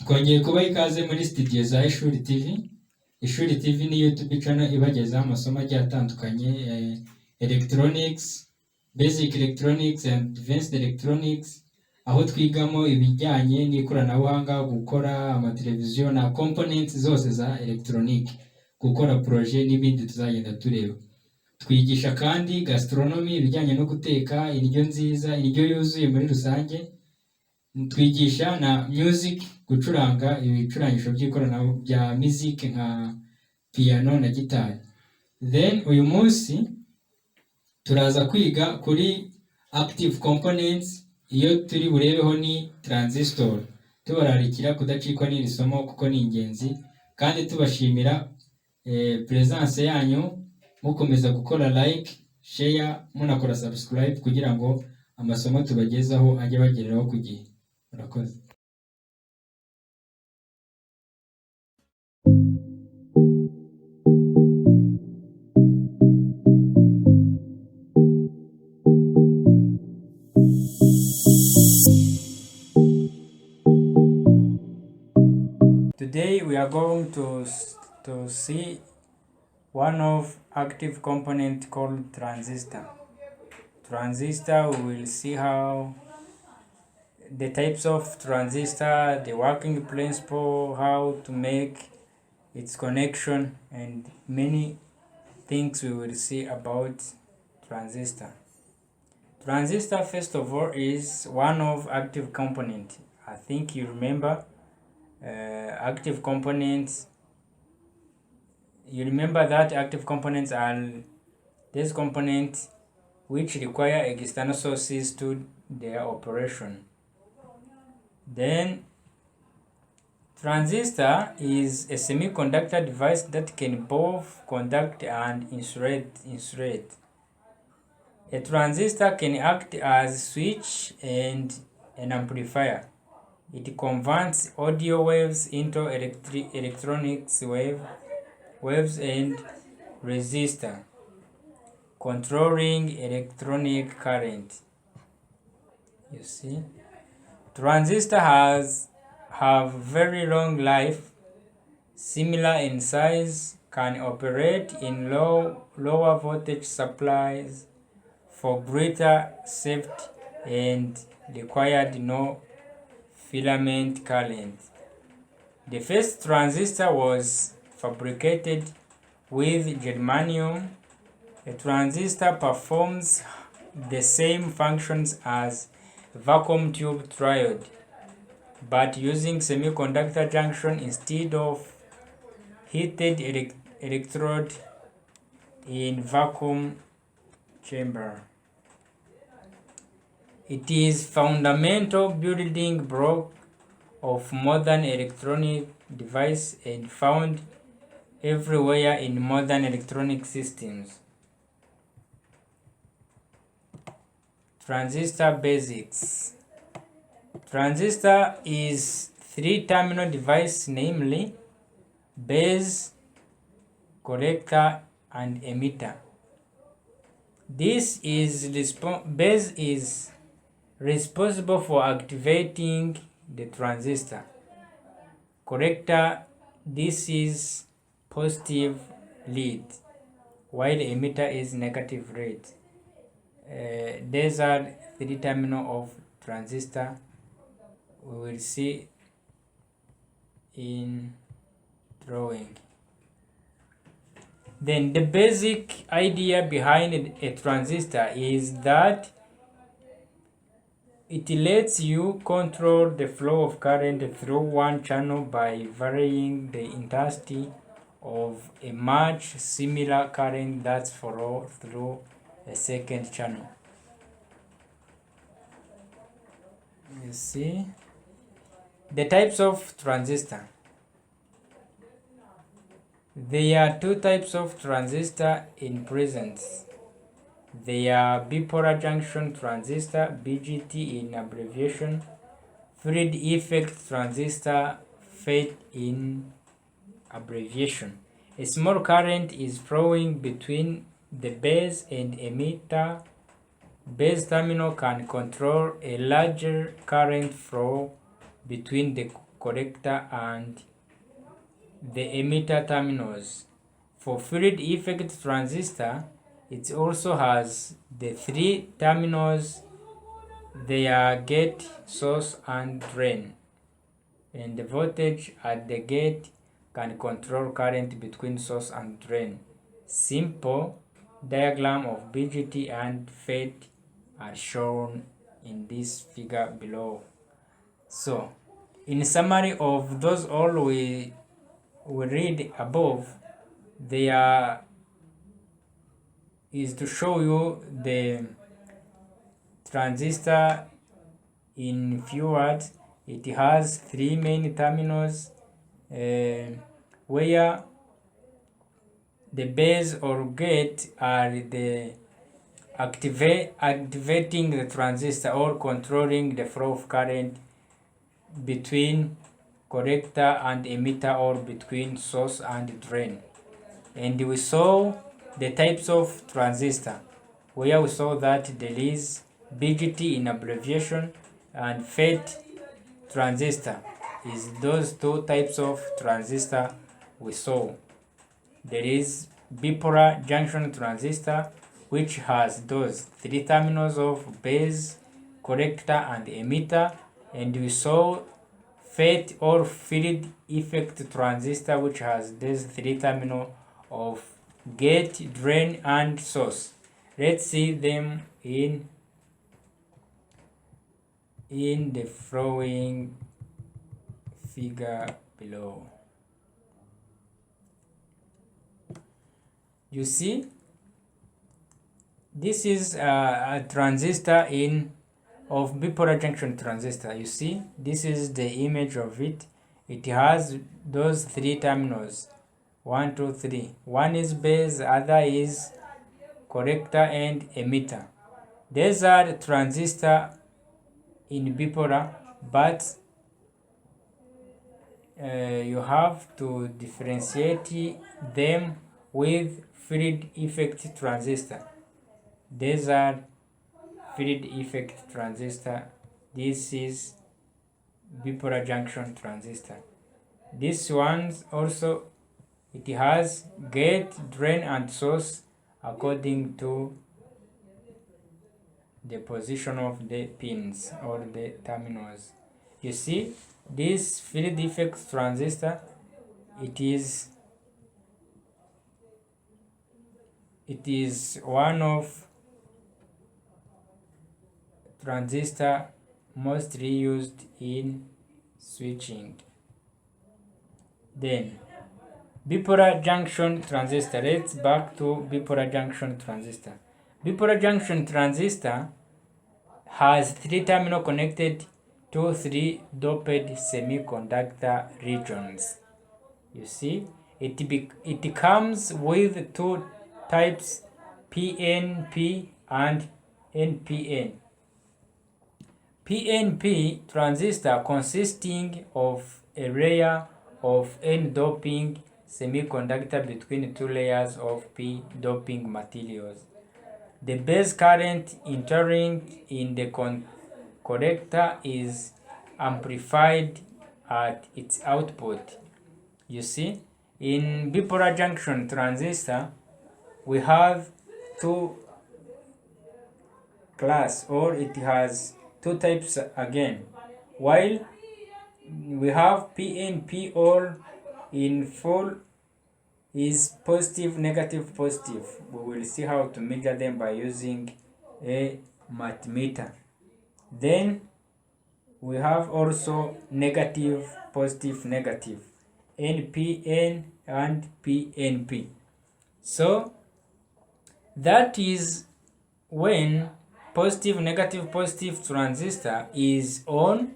Twongeye kubaha ikaze muri studio za Ishuri TV. Ishuri TV ni YouTube channel ibagezaho amasomo agiye atandukanye, electronics, basic electronics and advanced electronics, aho twigamo ibijyanye n'ikoranabuhanga, gukora amateleviziyo na components zose za electronic, gukora projet n'ibindi tuzagenda tureba. Twigisha kandi gastronomy, ibijyanye no guteka indyo nziza, indyo yuzuye muri rusange. Twigisha na music, gucuranga ibicurangisho by'ikoranabuhanga bya music nka piano na gitari. Then uyu munsi turaza kwiga kuri active components. Iyo turi burebeho ni transistor. Tubararikira kudacikwa n'iri somo kuko ni ingenzi, kandi tubashimira presence yanyu, mukomeza gukora like, share, munakora subscribe kugira ngo amasomo tubagezaho ajye bagereraho ku gihe. Murakoze. Today we are going to see one of active component called transistor. Transistor, we will see how the types of transistor, the working principle, how to make its connection, and many things we will see about transistor. Transistor, first of all, is one of active component. I think you remember active components. You remember that active components are these components which require external sources to their operation. Then transistor is a semiconductor device that can both conduct and insulate. A transistor can act as a switch and an amplifier. It converts audio waves into electronics waves and resistor, controlling electronic current. You see, transistors have very long life, similar in size, can operate in lower voltage supplies for greater safety, and required no filament current. The first transistor was fabricated with germanium. A transistor performs the same functions as vacuum tube triode, but using semiconductor junction instead of heated electrode in vacuum chamber. It is fundamental building block of modern electronic device and found everywhere in modern electronic systems. Transistor basics. Transistor is three-terminal device, namely base, collector, and emitter. Base is responsible for activating the transistor. Collector, this is positive lead, while emitter is negative lead. These are three terminal of transistor. We will see in drawing. Then the basic idea behind a transistor is that it lets you control the flow of current through one channel by varying the intensity of a much similar current that's flow through a second channel. You see the types of transistor. There are two types of transistor in presence. They are bipolar junction transistor, BJT in abbreviation, field effect transistor, FET in abbreviation. A small current is flowing between the base and emitter. Base terminal can control a larger current flow between the collector and the emitter terminals. For field effect transistor, it also has the three terminals, their gate, source and drain, and the voltage at the gate can control current between source and drain. Simple diagram of BJT and FET are shown in this figure below. So, in summary of those all we read above, there is to show you the transistor in few words. It has three main terminals where the base or gate are the activating the transistor or controlling the flow of current between collector and emitter or between source and drain. And we saw the types of transistor, where we saw that there is BJT in abbreviation and FET transistor is those two types of transistor we saw. There is bipolar junction transistor, which has those three terminals of base, collector and emitter, and we saw FET or field effect transistor, which has these three terminals of gate, drain and source. Let's see them in the following figure below. You see, this is a transistor of bipolar junction transistor. You see, this is the image of it. It has those three terminals, 1, 2, 3. One is base, other is collector and emitter. These are transistor in bipolar, but you have to differentiate them with field effect transistor. These are field effect transistor. This is bipolar junction transistor. This one also, it has gate, drain and source according to the position of the pins or the terminals. You see, this field effect transistor, it is one of transistor mostly used in switching. Then bipolar junction transistor. Let's back to bipolar junction transistor. Bipolar junction transistor has three terminals connected to three doped semiconductor regions. You see, it comes with two types, PNP and NPN. PNP transistor consisting of a layer of N-doping semiconductor between two layers of P-doping materials. The base current entering in the collector is amplified at its output. You see, in bipolar junction transistor, we have two class, or it has two types again. While we have PNP, or in full is positive, negative, positive. We will see how to measure them by using a multimeter. Then we have also negative, positive, negative, NPN and PNP. So that is when positive, negative, positive transistor is on,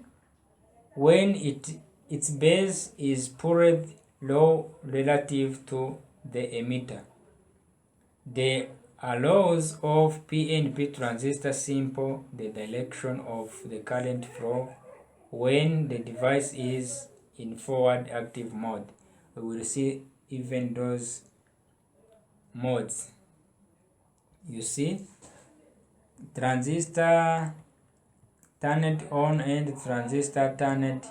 when its base is pulled low relative to the emitter. The allows of PNP transistor simple the direction of the current flow when the device is in forward active mode. We will see even those modes. You see, transistor turned on and transistor turned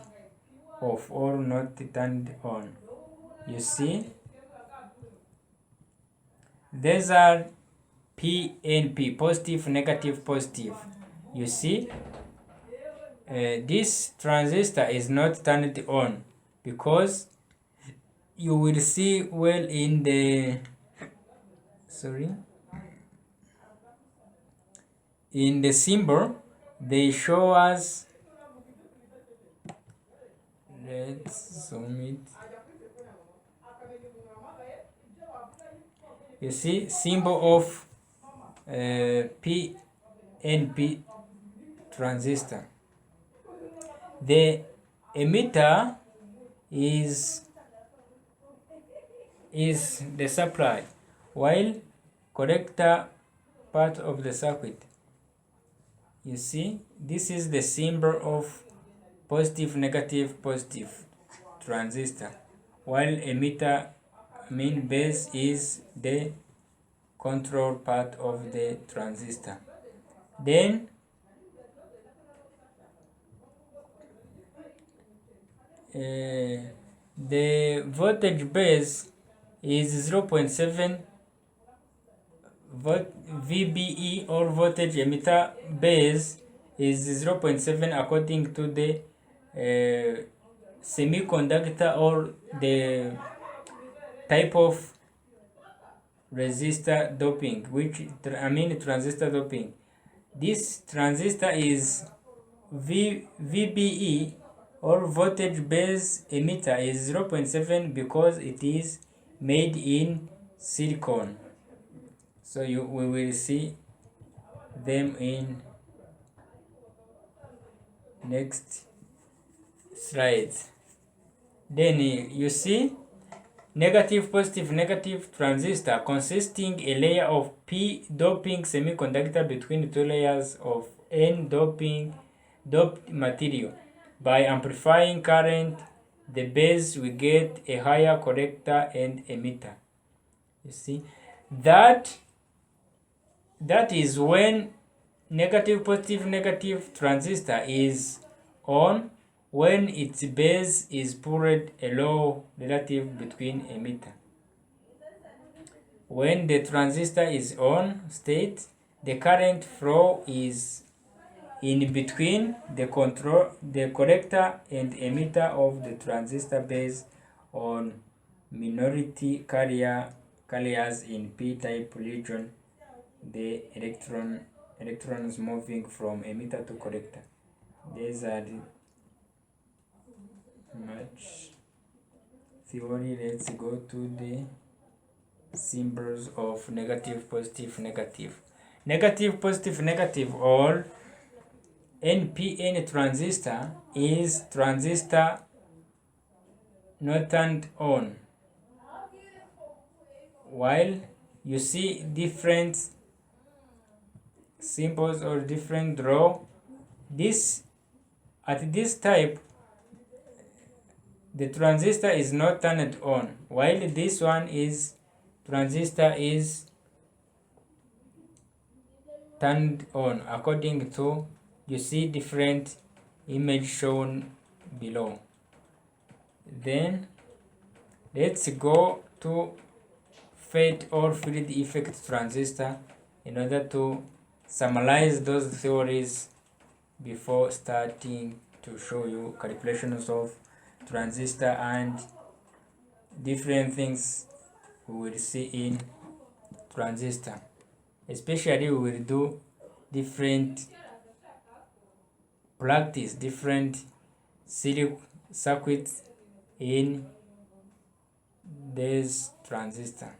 off or not turned on. You see, these are PNP, positive, negative, positive. You see, this transistor is not turned on because you will see well in the in the symbol they show us. Let's zoom it. You see symbol of PNP transistor. The emitter is the supply, while collector part of the circuit. You see, this is the symbol of positive, negative, positive transistor, while emitter base is the control part of the transistor. Then the voltage base is 0.7 VBE, or voltage emitter base is 0.7 according to the semiconductor or the type of resistor doping, transistor doping. This transistor is VBE, or voltage base emitter, is 0.7 because it is made in silicon. So we will see them in next slides. Then you see negative, positive, negative transistor consisting a layer of P doping semiconductor between two layers of N doped material. By amplifying current, the base will get a higher collector and emitter. You see, that is when negative, positive, negative transistor is on, when its base is pulled a low relative between emitter. When the transistor is on state, the current flow is in between the collector and emitter of the transistor based on minority carriers in p-type region, the electrons moving from emitter to collector. These are the much theory. Let's go to the symbols of negative, positive, negative. Negative, positive, negative, or NPN transistor is transistor not turned on, while you see different symbols or different draw. This at this type, the transistor is not turned on, while this one is transistor is turned on. According to, you see different image shown below. Then let's go to FET or field effect transistor in order to summarize those theories before starting to show you calculations of transistor and different things we will see in transistor. Especially we will do different practice, different circuits in this transistor.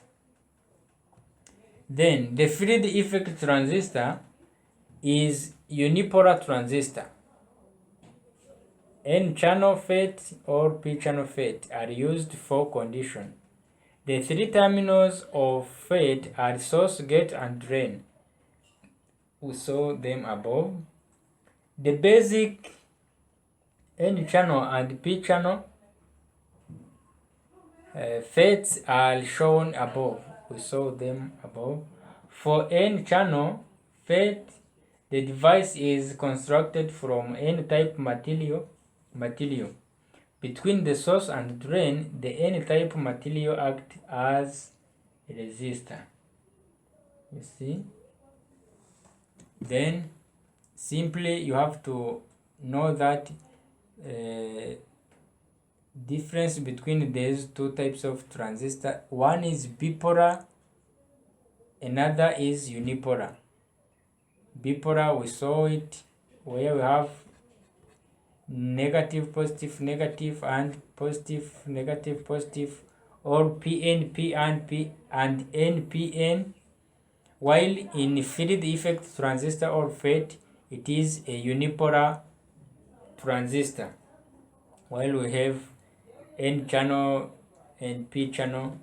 Then the field effect transistor is unipolar transistor. N-channel FET or P-channel FET are used for condition. The three terminals of FET are source, gate, and drain. We saw them above. The basic N-channel and P-channel FETs are shown above. We saw them above. For N-channel FET, the device is constructed from N-type material Between the source and drain, the N-type material acts as a resistor. You see? Then simply you have to know that difference between these two types of transistor. One is bipolar, another is unipolar. Bipolar, we saw it where we have negative, positive, negative, and positive, negative, positive, or PNP and NPN. While in field effect transistor or FET, it is a unipolar transistor. While we have N channel and P channel.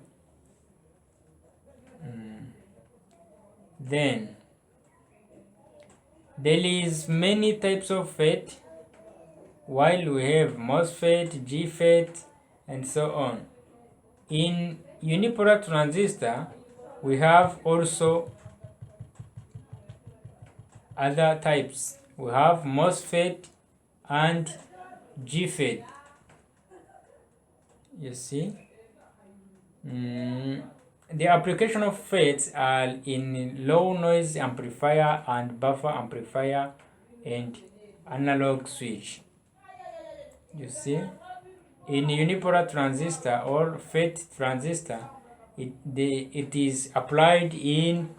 Then there is many types of FET, while we have MOSFET, GFET, and so on. In unipolar transistor, we have also other types. We have MOSFET and GFET. You see? The application of FETs are in low noise amplifier and buffer amplifier and analog switch. You see? In unipolar transistor or FET transistor, it is applied in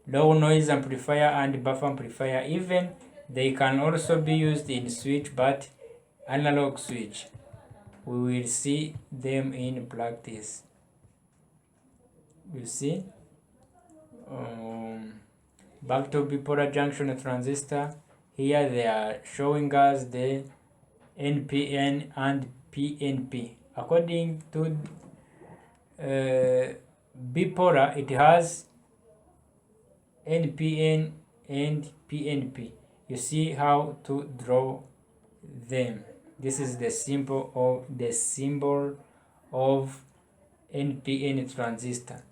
low noise amplifier and buffer amplifier. Even they can also be used in switch, but analog switch. We will see them in practice. You see? Back to bipolar junction transistor. Here they are showing us the NPN and PNP. According to bipolar, it has NPN and PNP. You see how to draw them. This is the symbol of NPN transistor.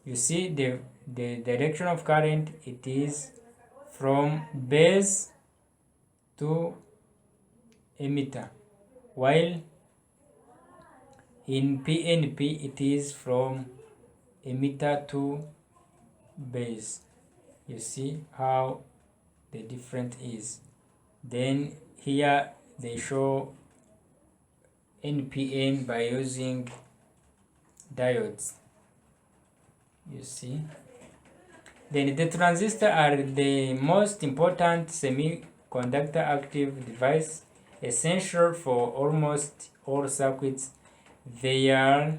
You see the direction of current, it is from base to emitter, while in PNP it is from emitter to base. You see how the difference is. Then here they show NPN by using diodes. You see? Then the transistor are the most important semiconductor active device, essential for almost all circuits. They are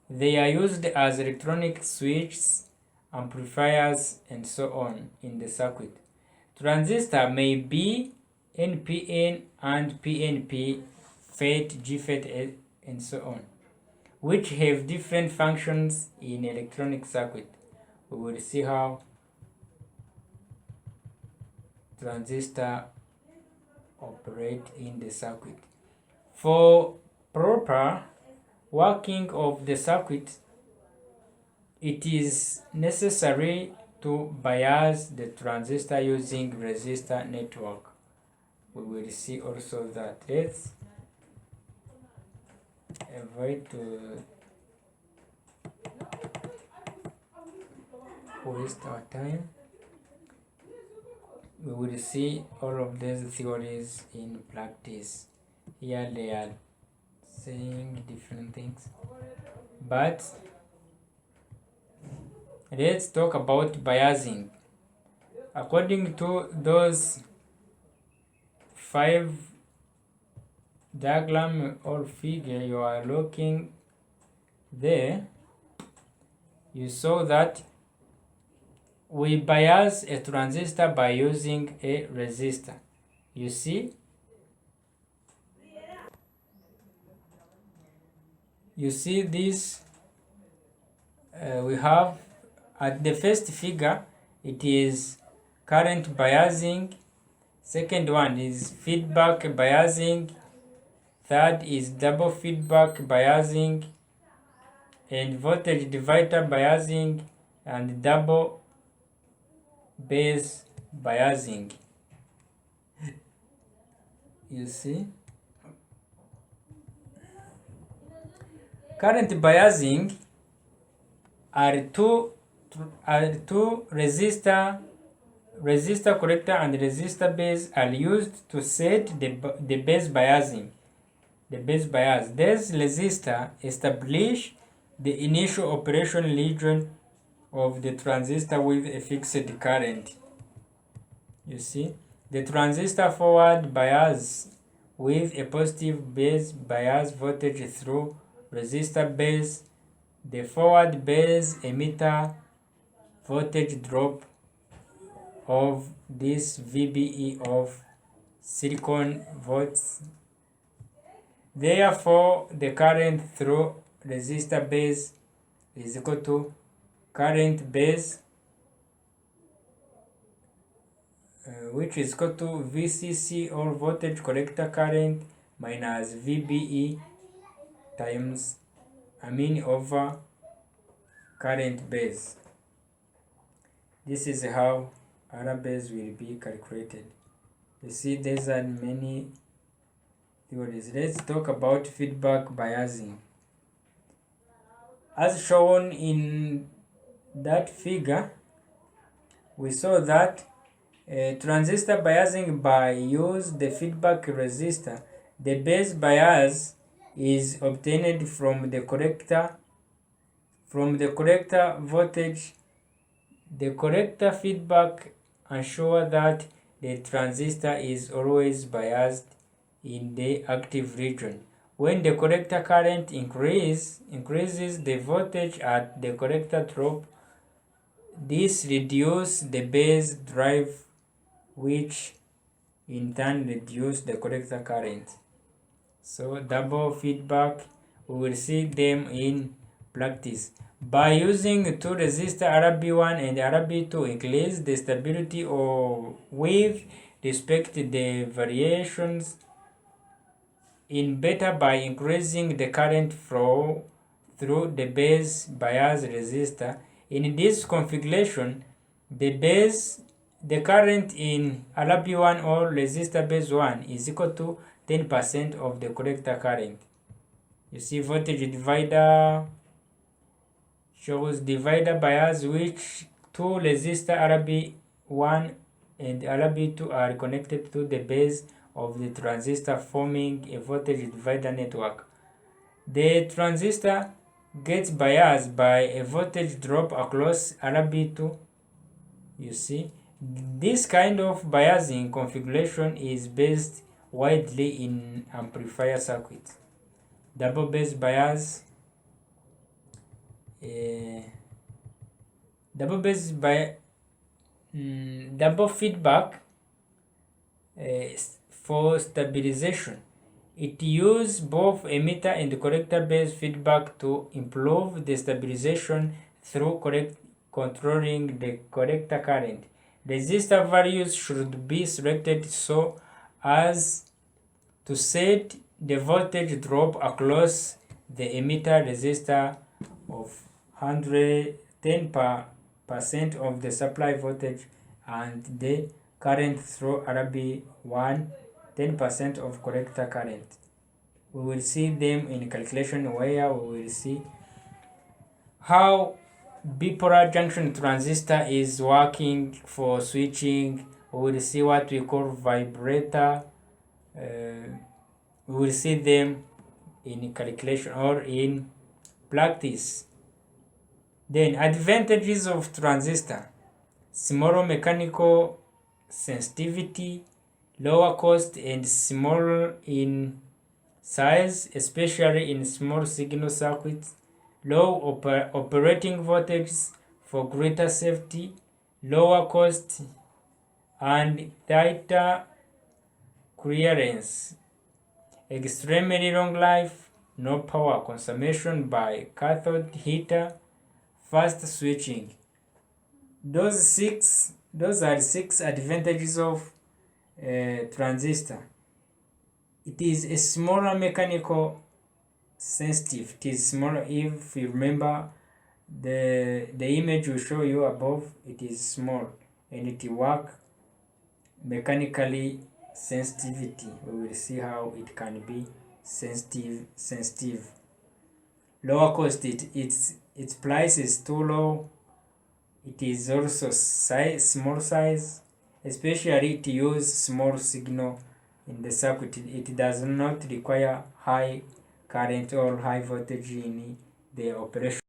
used as electronic switches, amplifiers, and so on in the circuit. Transistor may be NPN and PNP, FET, GFET, and so on, which have different functions in electronic circuit. We will see how transistor operate in the circuit. For proper working of the circuit, it is necessary to bias the transistor using resistor network. We will see also that. Let's avoid to waste our time. We will see all of these theories in practice. Here they are saying different things, but let's talk about biasing. According to those 5 diagram or figure you are looking there, you saw that we bias a transistor by using a resistor. You see? You see this? We have at the first figure, it is current biasing. Second one is feedback biasing. Third is double feedback biasing, and voltage divider biasing, and double base biasing. You see? Current biasing are two resistor collector and resistor base are used to set the base biasing. The base bias. These resistors establish the initial operation region of the transistor with a fixed current. You see, the transistor forward bias with a positive base bias voltage through resistor base. The forward base emitter voltage drop of this VBE of silicon volts. Therefore, the current through resistor base is equal to current base, which is equal to VCC or voltage collector current minus VBE times over current base. This is how R base will be calculated. You see, these are many theories. Let's talk about feedback biasing. As shown in that figure, we saw that transistor biasing by use the feedback resistor. The base bias is obtained from the collector voltage. The collector feedback ensures that the transistor is always biased in the active region. When the collector current increases the voltage at the collector drop, this reduces the base drive, which in turn reduces the collector current. So double feedback, we will see them in practice. By using two resistors RB1 and RB2, increase the stability with respect to the variations in beta by increasing the current flow through the base bias resistor. In this configuration, the current in RB1 or resistor base 1 is equal to 10% of the collector current. You see, voltage divider shows divider bias, which two resistor RB1 and RB2 are connected to the base of the transistor, forming a voltage divider network. The transistor gets biased by a voltage drop across RB2. You see, this kind of biasing configuration is based widely in amplifier circuits. Double base bias, double feedback for stabilization. It uses both emitter and collector base feedback to improve the stabilization through controlling the collector current. Resistor values should be selected so as to set the voltage drop across the emitter resistor of 110% of the supply voltage and the current through RB1 10% of collector current. We will see them in calculation where we will see how bipolar junction transistor is working for switching. We will see what we call vibrator. We will see them in calculation or in practice. Then advantages of transistor: smaller mechanical sensitivity, lower cost and smaller in size, especially in small signal circuits, low operating voltages for greater safety, lower cost and tighter clearance, extremely long life, no power consumption by cathode heater, fast switching. Those are 6 advantages of transistor. It is a smaller mechanical sensitive. It is smaller. If you remember the image we show you above, it is small and it work mechanically sensitivity. We will see how it can be sensitive. lower cost, its price is too low. It is also small size, especially to use small signal in the circuit. It does not require high current or high voltage in the operation.